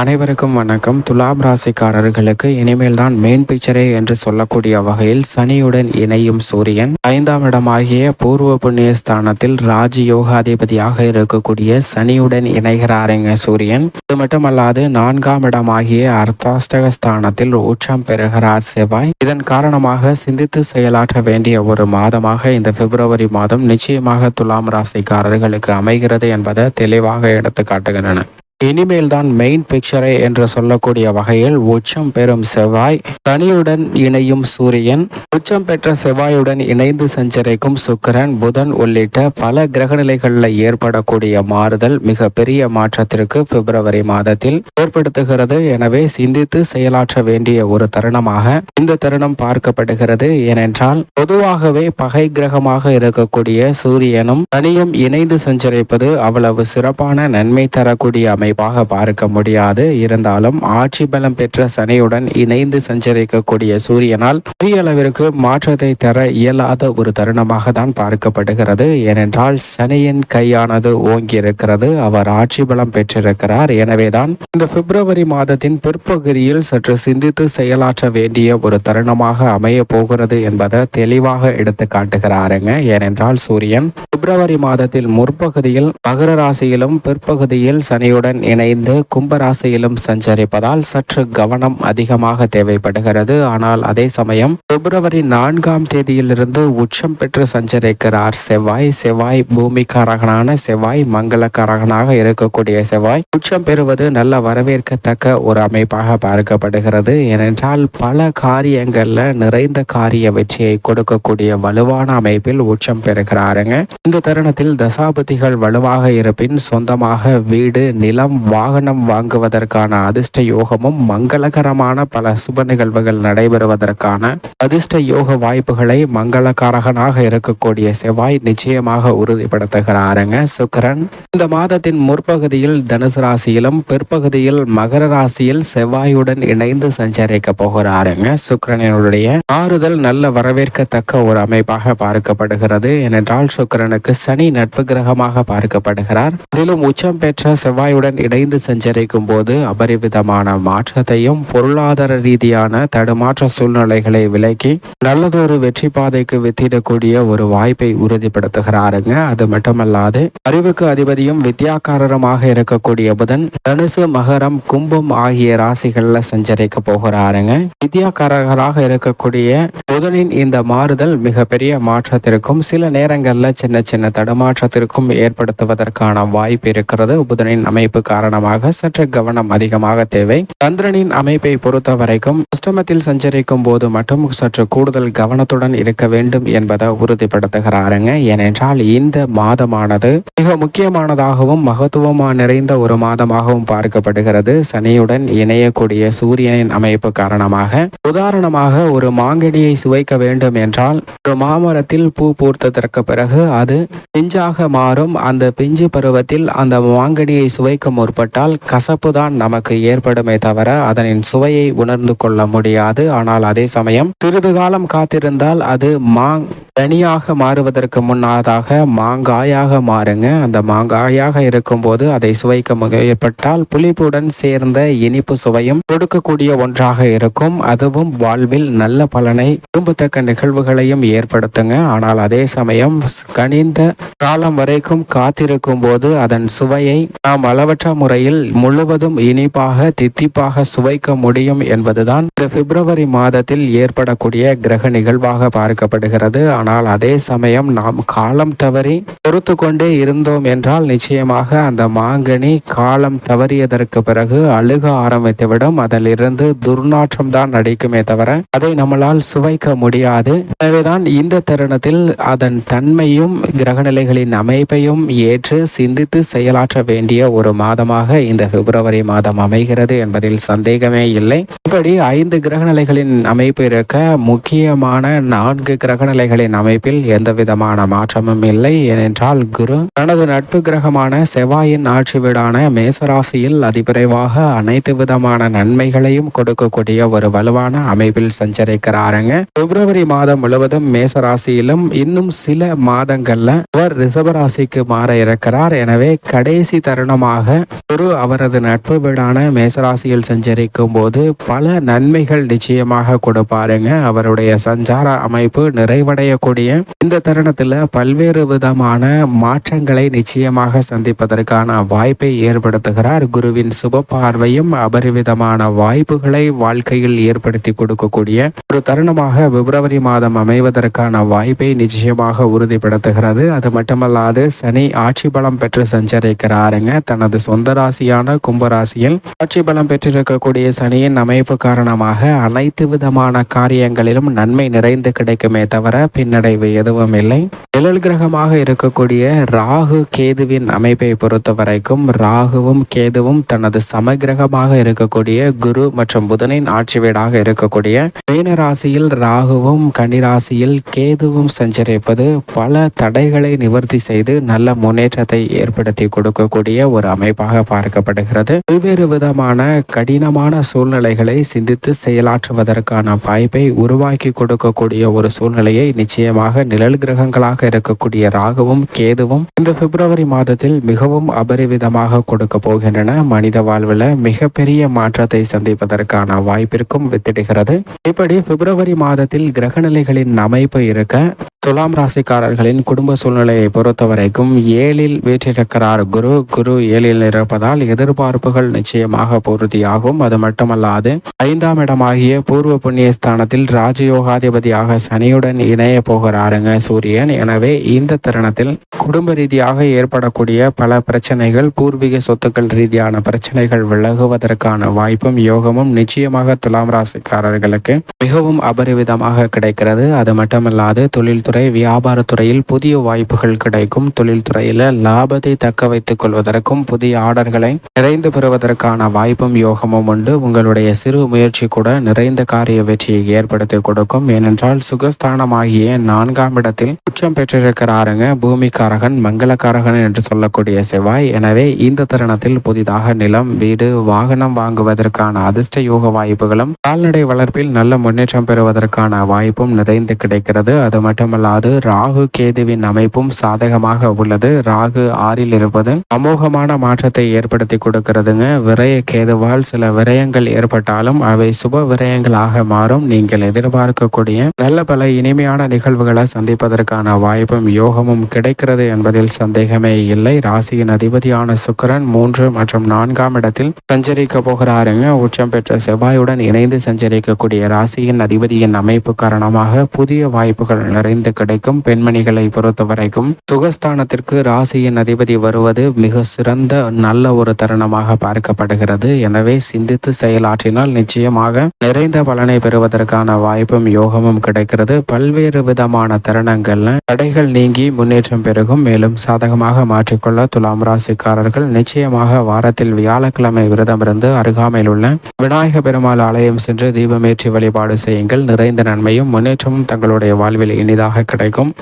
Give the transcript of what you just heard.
அனைவருக்கும் வணக்கம். துலாம் ராசிக்காரர்களுக்கு இனிமேல் தான் மெயின் பிக்சரே என்று சொல்லக்கூடிய வகையில் சனியுடன் இணையும் சூரியன் 5ஆம் இடமாகிய பூர்வ புண்ணிய ஸ்தானத்தில் ராஜயோகாதிபதியாக இருக்கக்கூடிய சனியுடன் இணைகிறாருங்க சூரியன். இது மட்டுமல்லாது 4ஆம் இடமாகிய அர்த்தாஷ்டக ஸ்தானத்தில் உச்சம் பெறுகிறார் செவ்வாய். இதன் காரணமாக சிந்தித்து செயலாற்ற வேண்டிய ஒரு மாதமாக இந்த பிப்ரவரி மாதம் நிச்சயமாக துலாம் ராசிக்காரர்களுக்கு அமைகிறது என்பதை தெளிவாக எடுத்து காட்டுகின்றன. இனிமேல் தான் மெயின் பிக்சரே என்று சொல்லக்கூடிய வகையில் உச்சம் பெறும் செவ்வாய், சனியுடன் இணையும் சூரியன், உச்சம் பெற்ற செவ்வாயுடன் இணைந்து சஞ்சரிக்கும் சுக்கிரன், புதன் உள்ளிட்ட பல கிரகநிலைகளில் ஏற்படக்கூடிய மாறுதல் மிக பெரிய மாற்றத்திற்கு பிப்ரவரி மாதத்தில் ஏற்படுத்துகிறது. எனவே சிந்தித்து செயலாற்ற வேண்டிய ஒரு தருணமாக இந்த தருணம் பார்க்கப்படுகிறது. ஏனென்றால் பொதுவாகவே பகை கிரகமாக இருக்கக்கூடிய சூரியனும் சனியும் இணைந்து சஞ்சரிப்பது அவ்வளவு சிறப்பான நன்மை தரக்கூடிய அமைப்பாக பார்க்க முடியாது. இருந்தாலும் ஆட்சி பலம் பெற்ற சனியுடன் இணைந்து சஞ்சரிக்கக்கூடிய சூரியனால் பெரிய அளவிற்கு மாற்றத்தை தர இயலாத ஒரு தருணமாக தான் பார்க்கப்படுகிறது. ஏனென்றால் சனியின் கையானது ஓங்கி இருக்கிறது, அவர் ஆட்சி பலம் பெற்றிருக்கிறார். எனவேதான் இந்த பிப்ரவரி மாதத்தின் பிற்பகுதியில் சற்று சிந்தித்து செயலாற்ற வேண்டிய ஒரு தருணமாக அமைய போகிறது என்பதை தெளிவாக எடுத்து காட்டுகிறாருங்க. ஏனென்றால் சூரியன் பிப்ரவரி மாதத்தில் முற்பகுதியில் மகர ராசியிலும் பிற்பகுதியில் சனியுடன் இணைந்து கும்பராசியிலும் சஞ்சரிப்பதால் சற்று கவனம் அதிகமாக தேவைப்படுகிறது. ஆனால் அதே சமயம் பிப்ரவரி 4ஆம் தேதியிலிருந்து உச்சம் பெற்று சஞ்சரிக்கிறார் செவ்வாய் பூமிக்காரகனான செவ்வாய், மங்களக்காரகனாக இருக்கக்கூடிய செவ்வாய் உச்சம் பெறுவது நல்ல வரவேற்கத்தக்க ஒரு அமைப்பாக பார்க்கப்படுகிறது. ஏனென்றால் பல காரியங்கள்ல நிறைந்த காரிய வெற்றியை கொடுக்கக்கூடிய வலுவான அமைப்பில் உச்சம் பெறுகிறாருங்க. இந்த தருணத்தில் தசாபதிகள் வலுவாக இருப்பின் சொந்தமாக வீடு, நிலம், வாகனம் வாங்குவதற்கான அதிர்ஷ்ட யோகமும் மங்களகரமான பல சுப நிகழ்வுகள் நடைபெறுவதற்கான அதிர்ஷ்ட யோக வாய்ப்புகளை மங்களகாரகனாக இருக்கக்கூடிய செவ்வாய் நிச்சயமாக உறுதிப்படுத்துகிறாருங்க. சுக்கிரன் இந்த மாதத்தின் முற்பகுதியில் தனுசு ராசியிலும் பிற்பகுதியில் மகர ராசியில் செவ்வாயுடன் இணைந்து சஞ்சரிக்க போகிறாருங்க. சுக்கிரனுடைய ஆறுதல் நல்ல வரவேற்கத்தக்க ஒரு அமைப்பாக பார்க்கப்படுகிறது. ஏனென்றால் சுக்கிரனுக்கு சனி நட்பு கிரகமாக பார்க்கப்படுகிறார். இதிலும் உச்சம் பெற்ற செவ்வாயுடன் இணைந்து சஞ்சரிக்கும் போது அபரிவிதமான மாற்றத்தையும் பொருளாதார ரீதியான தடுமாற்ற சூழ்நிலைகளை விலக்கி நல்லதொரு வெற்றி பாதைக்கு வித்திடக்கூடிய ஒரு வாய்ப்பை உறுதிப்படுத்துகிறாருங்க. அது மட்டுமல்லாது அறிவுக்கு அதிபதியும் வித்யாக்காரருமாக இருக்கக்கூடிய புதன் தனுசு, மகரம், கும்பம் ஆகிய ராசிகள்ல சஞ்சரிக்க போகிறாருங்க. வித்யாக்காரர்களாக இருக்கக்கூடிய புதனின் இந்த மாறுதல் மிகப்பெரிய மாற்றத்திற்கும் சில நேரங்களில் சின்ன சின்ன தடுமாற்றத்திற்கும் ஏற்படுத்துவதற்கான வாய்ப்பு இருக்கிறது. புதனின் அமைப்பு காரணமாக சற்று கவனம் அதிகமாக தேவை. சந்திரனின் அமைப்பை பொறுத்த வரைக்கும் அஷ்டமத்தில் சஞ்சரிக்கும் போது மட்டும் சற்று கூடுதல் கவனத்துடன் இருக்க வேண்டும் என்பதை உறுதிப்படுத்துகிறாருங்க. ஏனென்றால் இந்த மாதமானது மிக முக்கியமானதாகவும் மகத்துவமாக நிறைந்த ஒரு மாதமாகவும் பார்க்கப்படுகிறது. சனியுடன் இணையக்கூடிய சூரியனின் அமைப்பு காரணமாக உதாரணமாக ஒரு மாங்கனியை சுவைக்க வேண்டும் என்றால் ஒரு மாமரத்தில் பூ பூர்த்ததற்கு பிறகு அது பிஞ்சாக மாறும். அந்த பிஞ்சு பருவத்தில் அந்த மாங்கனியை சுவைக்க முற்பட்டால் கசப்பு தான் நமக்கு ஏற்படுமே தவிர அதனின் சுவையை உணர்ந்து கொள்ள முடியாது. ஆனால் அதே சமயம் சிறிது காலம் காத்திருந்தால் அது தனியாக மாறுவதற்கு முன்னதாக மாங்காயாக மாறுங்க. அந்த மாங்காயாக இருக்கும் போது அதை சுவைக்க முயற்பட்டால் புளிப்புடன் சேர்ந்த இனிப்பு சுவையும் கொடுக்கக்கூடிய ஒன்றாக இருக்கும். அதுவும் வாழ்வில் நல்ல பலனை விரும்பத்தக்க நிகழ்வுகளையும் ஏற்படுத்துங்க. ஆனால் அதே சமயம் கனிந்த காலம் வரைக்கும் காத்திருக்கும் போது அதன் சுவையை நாம் அளவற்ற முறையில் முழுவதும் இனிப்பாக தித்திப்பாக சுவைக்க முடியும் என்பதுதான் இந்த பிப்ரவரி மாதத்தில் ஏற்படக்கூடிய கிரக நிகழ்வாக பார்க்கப்படுகிறது. ஆனால் அதே சமயம் நாம் காலம் தவறி பொறுத்து கொண்டே இருந்தோம் என்றால் நிச்சயமாக அந்த மாங்கனி காலம் தவறியதற்கு பிறகு அழுக ஆரம்பித்துவிடும். அதிலிருந்து துர்நாற்றம் தான் நடிக்குமே தவிர அதை நம்மளால் சுவைக்க முடியாது. எனவேதான் இந்த தருணத்தில் அதன் தன்மையும் கிரகநிலைகளின் அமைப்பையும் ஏற்று சிந்தித்து செயலாற்ற வேண்டிய ஒரு மாதமாக இந்த பிப்ரவரி மாதம் அமைகிறது என்பதில் சந்தேகமே இல்லை. இப்படி 5 கிரகநிலைகளின் அமைப்பு இருக்க முக்கியமான 4 கிரகநிலைகளின் அமைப்பில் எந்த விதமான மாற்றமும் இல்லை. ஏனென்றால் குரு தனது நட்பு கிரகமான செவ்வாயின் ஆட்சி வீடான மேசராசியில் அதிவிரைவாக அனைத்து விதமான நன்மைகளையும் கொடுக்கக்கூடிய ஒரு வலுவான அமைப்பில் சஞ்சரிக்கிறாருங்க. பிப்ரவரி மாதம் முழுவதும் மேசராசியிலும் இன்னும் சில மாதங்கள்ல அவர் ரிஷபராசிக்கு மாற இருக்கிறார். எனவே கடைசி தருணமாக குரு அவரது நட்பு வீடான மேசராசியில் சஞ்சரிக்கும் போது பல நன்மைகள் நிச்சயமாக கொடுப்பாருங்க. அவருடைய சஞ்சார அமைப்பு நிறைவடையக்கூடிய இந்த தருணத்துல பல்வேறு விதமான மாற்றங்களை நிச்சயமாக சந்திப்பதற்கான வாய்ப்பை ஏற்படுத்துகிறார். குருவின் சுப பார்வையும் அபரிவிதமான வாய்ப்புகளை வாழ்க்கையில் ஏற்படுத்தி கொடுக்கக்கூடிய ஒரு தருணமாக பிப்ரவரி மாதம் அமைவதற்கான வாய்ப்பை நிச்சயமாக உறுதிப்படுத்துகிறது. அது மட்டுமல்லாது சனி ஆட்சி பலம் பெற்று சஞ்சரிக்கிறாருங்க. தனது சொந்த ராசியான கும்பராசியில் ஆட்சி பலம் பெற்றிருக்கக்கூடிய சனியின் அமைப்பு காரணமாக அனைத்து விதமான காரியங்களிலும் நன்மை நிறைந்து கிடைக்குமே தவிர பின்னடைவு எதுவும் இல்லை. நிழல் கிரகமாக இருக்கக்கூடிய ராகு கேதுவின் அமைப்பை பொறுத்த வரைக்கும் ராகுவும் கேதுவும் தனது சமகிரகமாக இருக்கக்கூடிய குரு மற்றும் புதனின் ஆட்சி வீடாக இருக்கக்கூடிய மீன ராசியில் ராகுவும் கன்னிராசியில் கேதுவும் சஞ்சரிப்பது பல தடைகளை நிவர்த்தி செய்து நல்ல முன்னேற்றத்தை ஏற்படுத்தி கொடுக்கக்கூடிய ஒரு அமைப்பாக பார்க்கப்படுகிறது. பல்வேறு விதமான கடினமான சூழ்நிலைகளை சிந்தித்து செயலாற்றுவதற்கான வாய்ப்பை உருவாக்கி கொடுக்கக்கூடிய ஒரு சூழ்நிலையை நிச்சயமாக நிழல் கிரகங்களாக இருக்கக்கூடிய ராகுவும் கேதுவும் இந்த பிப்ரவரி மாதத்தில் மிகவும் அபரிவிதமாக கொடுக்க போகின்றன. மனித வாழ்வில் மிகப்பெரிய மாற்றத்தை சந்திப்பதற்கான வாய்ப்பிற்கும் வித்திடுகிறது. இப்படி பிப்ரவரி மாதத்தில் கிரகநிலைகளின் அமைப்பு இருக்க துலாம் ராசிக்காரர்களின் குடும்ப சூழ்நிலையை பொறுத்தவரைக்கும் 7ல் வீற்றிருக்கிறார் குரு. குரு 7ல் இருப்பதால் எதிர்பார்ப்புகள் நிச்சயமாக பூர்த்தியாகும். அது மட்டுமல்லாது 5ஆம் இடமாகிய பூர்வ புண்ணிய ஸ்தானத்தில் ராஜயோகாதிபதியாக சனியுடன் இணைய போகிறாருங்க சூரியன். எனவே இந்த தருணத்தில் குடும்ப ரீதியாக ஏற்படக்கூடிய பல பிரச்சனைகள், பூர்வீக சொத்துக்கள் ரீதியான பிரச்சனைகள் விலகுவதற்கான வாய்ப்பும் யோகமும் நிச்சயமாக துலாம் ராசிக்காரர்களுக்கு மிகவும் அபரிவிதமாக கிடைக்கிறது. அது மட்டுமல்லாது தொழில்துறை வியாபாரத்துறையில் புதிய வாய்ப்புகள் கிடைக்கும். தொழில்துறையில லாபத்தை தக்க வைத்துக் கொள்வதற்கும் புதிய ஆர்டர்களை நிறைந்து பெறுவதற்கான வாய்ப்பும் யோகமும் உண்டு. உங்களுடைய சிறு முயற்சி கூட நிறைந்த காரிய வெற்றியை ஏற்படுத்தி கொடுக்கும். ஏனென்றால் சுகஸ்தானமாகிய 4ஆம் இடத்தில் உச்சம் பெற்றிருக்கிறாருங்க பூமிக்காரகன், மங்களக்காரகன் என்று சொல்லக்கூடிய செவ்வாய். எனவே இந்த தருணத்தில் புதிதாக நிலம், வீடு, வாகனம் வாங்குவதற்கான அதிர்ஷ்ட யோக வாய்ப்புகளும் கால்நடை வளர்ப்பில் நல்ல முன்னேற்றம் பெறுவதற்கான வாய்ப்பும் நிறைந்து கிடைக்கிறது. அது மட்டுமல்லாது ராகு கேதுவின் அமைப்பும் சாதகமாக உள்ளது. ராகு 6ல் இருப்பது அமோகமான மாற்றத்தை ஏற்படுத்தி கொடுக்கிறதுங்க. விரய கேதுவால் சில விரயங்கள் ஏற்பட்டாலும் அவை சுப விரயங்களாக மாறும். நீங்கள் எதிர்பார்க்கக்கூடிய நல்ல பல இனிமையான நிகழ்வுகளை சந்திப்பதற்கான வாய்ப்பும் யோகமும் கிடைக்கிறது என்பதில் சந்தேகமே இல்லை. ராசியின் அதிபதியான சுக்கிரன் 3 மற்றும் 4ஆம் இடத்தில் சஞ்சரிக்க போகிறாருங்க. உச்சம் பெற்ற செவ்வாயுடன் இணைந்து சஞ்சரிக்கக்கூடிய ராசியின் அதிபதியின் அமைப்பு காரணமாக புதிய வாய்ப்புகள் நிறைந்து கிடைக்கும். பெண்மணிகளை பொறுத்தவரைக்கும் சுகஸ்தானத்திற்கு ராசியின் அதிபதி வருவது மிக சிறந்த நல்ல ஒரு தருணமாக பார்க்கப்படுகிறது. எனவே சிந்தித்து செயலாற்றினால் நிச்சயமாக நிறைந்த பலனை பெறுவதற்கான வாய்ப்பும் யோகமும் கிடைக்கிறது. பல்வேறு விதமான தருணங்கள்ல தடைகள் நீங்கி முன்னேற்றம் பெருகும். மேலும் சாதகமாக மாற்றிக்கொள்ள துலாம் ராசிக்காரர்கள் நிச்சயமாக வாரத்தில் வியாழக்கிழமை விரதமிருந்து அருகாமையில் உள்ள விநாயக பெருமாள் ஆலயம் சென்று தீபமேற்றி வழிபாடு செய்யுங்கள். நிறைந்த நன்மையும் முன்னேற்றமும் தங்களுடைய வாழ்வில் இனிதாக கிடைக்கும்.